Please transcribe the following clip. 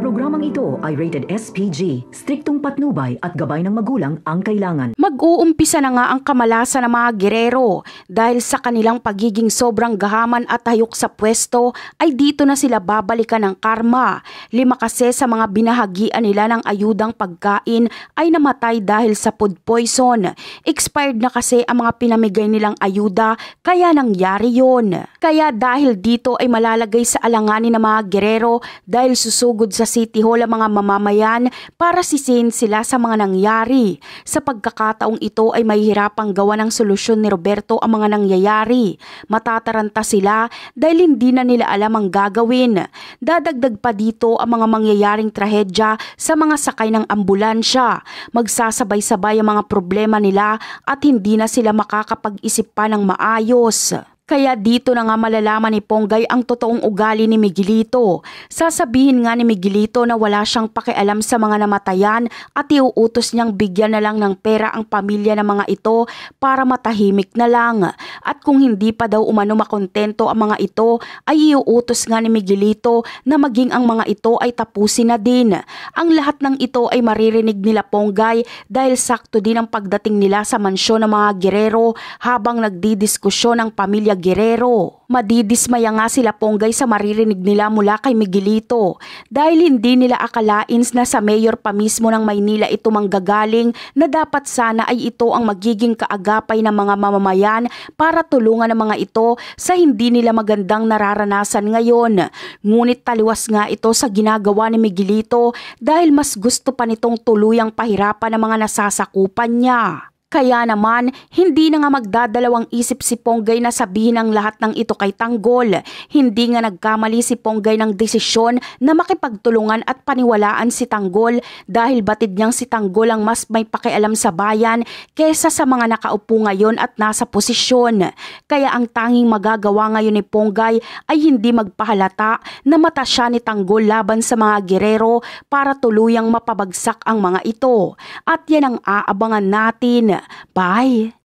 Programang ito ay rated SPG, striktong patnubay at gabay ng magulang ang kailangan. Mag-uumpisa na nga ang kamalasan ng mga gerero dahil sa kanilang pagiging sobrang gahaman at hayok sa pwesto ay dito na sila babalikan ng karma. 5 kasi sa mga binahagian nila ng ayudang pagkain ay namatay dahil sa food poison. Expired na kasi ang mga pinamigay nilang ayuda kaya nangyari yon. Kaya dahil dito ay malalagay sa alanganin ng mga gerero dahil susugod sa City Hall ang mga mamamayan para sisihin sila sa mga nangyari. Sa pagkakataong ito ay mahihirapang gawa ng solusyon ni Roberto ang mga nangyayari. Matataranta sila dahil hindi na nila alam ang gagawin. Dadagdag pa dito ang mga mangyayaring trahedya sa mga sakay ng ambulansya. Magsasabay-sabay ang mga problema nila at hindi na sila makakapag-isip pa ng maayos. Kaya dito na nga malalaman ni Ponggay ang totoong ugali ni Miguelito. Sasabihin nga ni Miguelito na wala siyang pakialam sa mga namatayan at iuutos niyang bigyan na lang ng pera ang pamilya ng mga ito para matahimik na lang. At kung hindi pa daw umano makontento ang mga ito ay iuutos nga ni Miguelito na maging ang mga ito ay tapusin na din. Ang lahat ng ito ay maririnig nila Ponggay dahil sakto din ang pagdating nila sa mansyon ng mga gerero habang nagdidiskusyon ang pamilya Guerrero. Madidismaya nga sila Ponggay sa maririnig nila mula kay Miguelito dahil hindi nila akalain na sa mayor pa mismo ng Maynila ito manggagaling na dapat sana ay ito ang magiging kaagapay ng mga mamamayan para tulungan ang mga ito sa hindi nila magandang nararanasan ngayon. Ngunit taliwas nga ito sa ginagawa ni Miguelito dahil mas gusto pa nitong tuluyang pahirapan ng mga nasasakupan niya. Kaya naman, hindi na nga magdadalawang isip si Ponggay na sabihin ang lahat ng ito kay Tanggol. Hindi nga nagkamali si Ponggay ng desisyon na makipagtulungan at paniwalaan si Tanggol dahil batid niyang si Tanggol ang mas may pakialam sa bayan kesa sa mga nakaupo ngayon at nasa posisyon. Kaya ang tanging magagawa ngayon ni Ponggay ay hindi magpahalata na mata siya ni Tanggol laban sa mga gerero para tuluyang mapabagsak ang mga ito. At yan ang aabangan natin. Bye!